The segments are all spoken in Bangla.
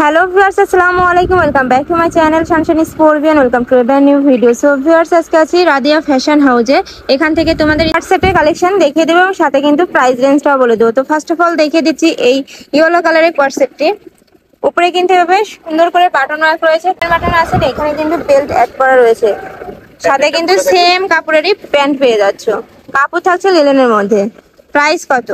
হ্যালো ভিউয়ার্স, আসসালামু আলাইকুম। Welcome back to my channel sunshine Sportvian. Welcome to a brand new video. So viewers, আজকে আছি রাদিয়া ফ্যাশন হাউজে। এখান থেকে তোমাদের হোয়াটসঅ্যাপে কালেকশন দেখিয়ে দেবো এবং সাথে কিন্তু প্রাইস রেঞ্জটাও বলে দেবো। তো ফার্স্ট অফ অল দেখিয়ে দিচ্ছি এই ইয়েলো কালারের কোয়ারসেটটি। উপরে কিন্তু বেশ সুন্দর করে বাটন ওয়ার্ক রয়েছে, বাটন আছে। এখানে কিন্তু বেল্ট অ্যাড করা রয়েছে, সাথে কিন্তু সেম কাপড়েরই প্যান্ট পেয়ে যাচ্ছ। কাপড় থাকছে লিনেনের মধ্যে। প্রাইস কত?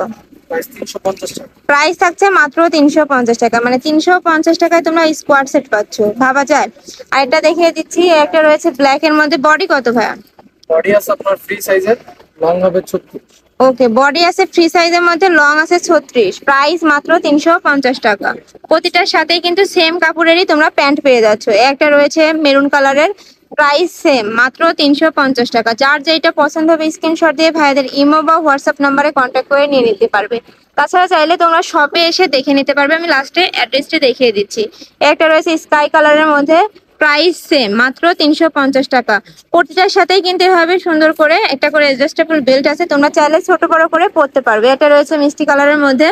প্রাইস থাকছে মাত্র 350 টাকা, মানে 350 টাকায় তোমরা স্কোয়ার সেট পাচ্ছ, ভাবা যায়। আর এটা দেখিয়ে দিচ্ছি, একটা রয়েছে ব্ল্যাক এর মধ্যে। বডি কত ভাইয়া? বডি আছে আপনার ফ্রি সাইজের, লং হবে 36। ওকে, বডি আছে ফ্রি সাইজের মধ্যে, লং আছে 36। প্রাইস মাত্র 350 টাকা। প্রতিটার সাথেই কিন্তু সেম কাপড়েরই তোমরা প্যান্ট পেয়ে যাচ্ছ। একটা রয়েছে মেরুন কালারের, প্রাইস সেম মাত্র 350 টাকা। যার যেটা পছন্দ হবে স্ক্রিনশট দিয়ে ভাইদের ইমো বা হোয়াটসঅ্যাপ নাম্বারে কন্ট্যাক্ট করে নিয়ে নিতে পারবে। তাছাড়া চাইলে তোমরা শপে এসে দেখে নিতে পারবে। আমি লাস্টে অ্যাড্রেসটি দেখিয়ে দিচ্ছি। একটা রয়েছে স্কাই কালারের মধ্যে, প্রাইস সেম মাত্র 350 টাকা। প্রতিটার সাথেই কিন্তু এভাবে সুন্দর করে একটা করে অ্যাডজাস্টেবল বেল্ট আছে, তোমরা চাইলে ছোট বড় করে পরতে পারবে। এটা রয়েছে মিষ্টি কালারের মধ্যে,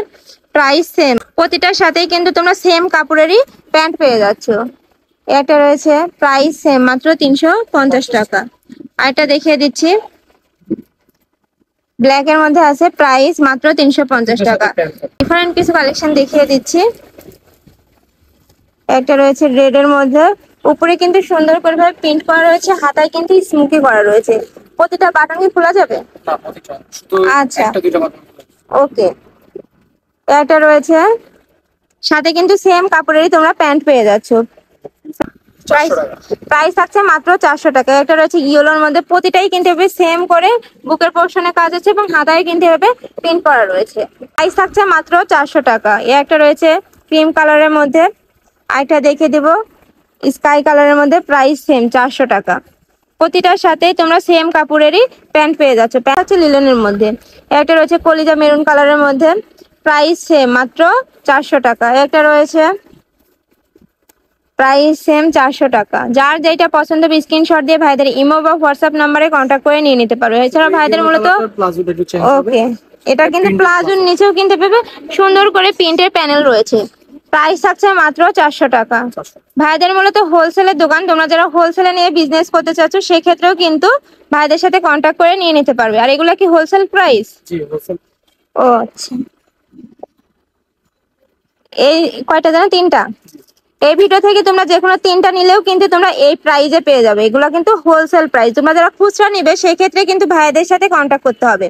প্রাইস সেম। প্রতিটার সাথেই কিন্তু তোমরা সেম কাপড়েরই প্যান্ট পেয়ে যাচ্ছ। এটা রয়েছে প্রাইস সেম মাত্র 350 টাকা। আর এটা দেখিয়ে দিচ্ছি, ব্ল্যাক এর মধ্যে আছে, প্রাইস মাত্র 350 টাকা। ডিফারেন্ট কিছু কালেকশন দেখিয়ে দিচ্ছি। একটা রয়েছে রেড এর মধ্যে, উপরে কিন্তু সুন্দর করে ভাবে প্রিন্ট করা রয়েছে, হাতায় কিন্তু স্মোকি করা রয়েছে। প্রতিটা বাটন কি খোলা যাবে? আচ্ছা, ওকে। একটা রয়েছে, সাথে কিন্তু সেম কাপড়েরই তোমরা প্যান্ট পেয়ে যাচ্ছ। প্রাইস থাকছে মাত্র 400 টাকা। একটা রয়েছে ইয়েলোর মধ্যে, প্রতিটাই কিন্তু এভাবে সেম করে বুকের পোর্শনে কাজ আছে এবং হাতায় কিন্তু এভাবে প্রিন্ট করা রয়েছে। প্রাইস থাকছে মাত্র 400 টাকা। একটা রয়েছে ক্রিম কালারের মধ্যে, আরেকটা দেখে দেব স্কাই কালারের মধ্যে, প্রাইস সেম 400 টাকা। প্রতিটার সাথেই তোমরা সেম কাপড়েরই প্যান্ট পেয়ে যাচ্ছ। প্যান্ট হচ্ছে লিলেনের মধ্যে। একটা রয়েছে কলিজা মেরুন কালারের মধ্যে, প্রাইস সেম মাত্র 400 টাকা। একটা রয়েছে প্রাইস সেম 400 টাকা। যার যেটা পছন্দ হবে স্ক্রিনশট দিয়ে ভাইদের ইমো বা হোয়াটসঅ্যাপ নাম্বারে কন্ট্যাক্ট করে নিয়ে নিতে পারবে। এছাড়া ভাইদের মূলত ওকে, এটা কিন্তু প্লাজোর নিচেও কিন্তু পেবে সুন্দর করে প্রিন্টের প্যানেল রয়েছে। প্রাইস থাকছে মাত্র 400 টাকা। ভাইদের মূলত হোলসেলের দোকান, তোমরা যারা হোলসেলে নিয়ে বিজনেস করতে চাচ্ছ সেক্ষেত্রেও কিন্তু ভাইদের সাথে কন্ট্যাক্ট করে নিয়ে নিতে পারবে। আর এগুলা কি হোলসেল প্রাইস? ও আচ্ছা, এই কয়টা জানো? 3টা। এই ভিডিও থেকে তোমরা যে কোনো 3টা নিলেও কিন্তু তোমরা এই প্রাইজে পেয়ে যাবে। এগুলো কিন্তু হোলসেল প্রাইস। তোমরা যারা খুচরা নিবে সেই ক্ষেত্রে কিন্তু ভাইদের সাথে কন্ট্যাক্ট করতে হবে।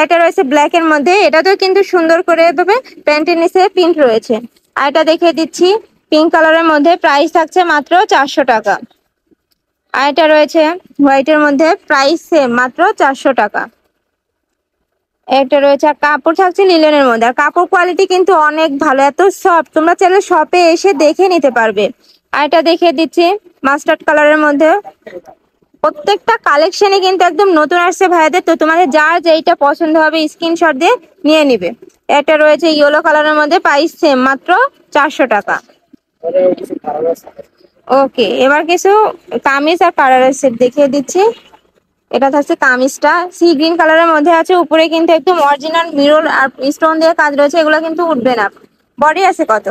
এটা রয়েছে ব্ল্যাক এর মধ্যে, এটাতেও কিন্তু সুন্দর করে এভাবে প্যান্টের নিচে প্রিন্ট রয়েছে। আর এটা দেখিয়ে দিচ্ছি পিঙ্ক কালারের মধ্যে, প্রাইস থাকছে মাত্র 400 টাকা। আর এটা রয়েছে হোয়াইটের মধ্যে, প্রাইস সেম মাত্র 400 টাকা। একটা রয়েছে, আর কাপড় থাকছে লিলেনের মধ্যে। আর কাপড় কোয়ালিটি কিন্তু অনেক ভালো, এত সফট, তোমরা চাইলে শপে এসে দেখে নিতে পারবে। আর এটা দেখিয়ে দিচ্ছি মাস্টার্ড কালারের মধ্যে। প্রত্যেকটা কালেকশনই কিন্তু একদম নতুন আসছে ভাইদের, তো তোমাদের যার যেইটা পছন্দ হবে স্ক্রিনশট দিয়ে নিয়ে নিবে। একটা রয়েছে ইয়েলো কালারের মধ্যে, প্রাইস সেম মাত্র 400 টাকা। ওকে, এবার কিছু কামিজ আর পাড়ারের সেট দেখিয়ে দিচ্ছি। এটা থাকছে কামিজটা সি গ্রিন কালারের মধ্যে আছে, উপরে কিন্তু একদম অরিজিনাল মিরর আর স্টোন দিয়ে কাজ রয়েছে, এগুলো কিন্তু উঠবে না। বডি আছে কত?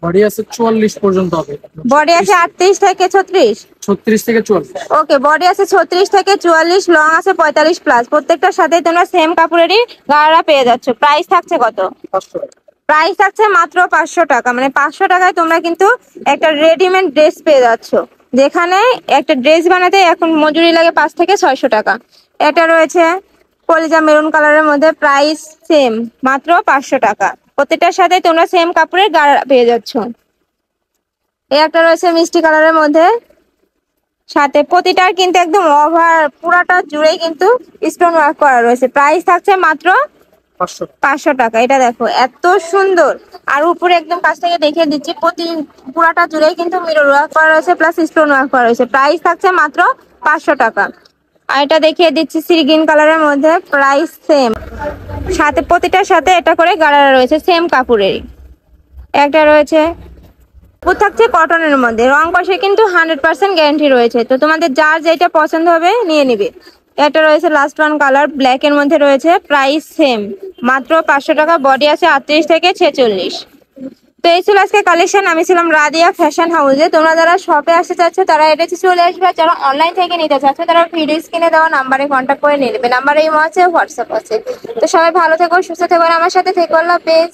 বডি আছে 44 পর্যন্ত হবে। বডি আছে 38 থেকে 36? 36 থেকে 44। ওকে, বডি আছে 36 থেকে 44, লং আছে 45 প্লাস। প্রত্যেকটার সাথে তোমরা সেম কাপড়েরই গাড়া পেয়ে যাচ্ছ। প্রাইস থাকছে কত? 500 টাকা। প্রাইস থাকছে মাত্র 500 টাকা, মানে 500 টাকায় তোমরা কিন্তু একটা রেডিমেড ড্রেস পেয়ে যাচ্ছ, যেখানে একটা ড্রেস বানাতে এখন মজুরি লাগে 5 থেকে 600 টাকা। এটা রয়েছে কলিজা মেরুন কালারের মধ্যে, প্রাইস সেম মাত্র 500 টাকা। প্রত্যেকটার সাথে তোমরা সেম কাপড়ের গাড়া পেয়ে যাচ্ছ। একটা রয়েছে মিষ্টি কালারের মধ্যে, সাথে প্রতিটার কিন্তু একদম ওভার পুরাটা জুড়েই কিন্তু স্টোন ওয়ার্ক করা রয়েছে। প্রাইস থাকছে মাত্র 500 টাকা। এটা দেখো এত সুন্দর, আর উপরে একদম কাছ থেকে দেখিয়ে দিচ্ছি, পুরাটা জুড়েই কিন্তু মিরর ওয়ার্ক করা রয়েছে প্লাস স্টোন ওয়ার্ক করা রয়েছে। প্রাইস থাকছে মাত্র 500 টাকা। আর এটা দেখিয়ে দিচ্ছি সি গ্রিন কালারের মধ্যে, প্রাইস সেম, সাথে প্রতিটার সাথে এটা করে গাড়া রয়েছে সেম কাপড়েরই। একটা রয়েছে থাকছে কটনের মধ্যে, রং কষে কিন্তু 100% গ্যারান্টি রয়েছে, তো তোমাদের যার যেটা পছন্দ হবে নিয়ে নিবে। এটা রয়েছে লাস্ট ওয়ান কালার, ব্ল্যাক এর মধ্যে রয়েছে, প্রাইস সেম মাত্র 500 টাকা। বডি আছে 38 থেকে 46। তো এই ছিল আজকে কালেকশন। আমি ছিলাম রাদিয়া ফ্যাশন হাউসে। তোমরা যারা শপে আসতে চাচ্ছ তারা এড্রেসে চলে আসবে, আর যারা অনলাইন থেকে নিতে চাচ্ছ তারা ভিডিও স্ক্রিনে দেওয়া নাম্বারে কন্ট্যাক্ট করে নিয়ে নেবে। নাম্বারে ইমো আছে, হোয়াটসঅ্যাপ আছে। তো সবাই ভালো থেকো, সুস্থ থেকো, আর আমার সাথে থেকো। আল্লাহ হাফেজ।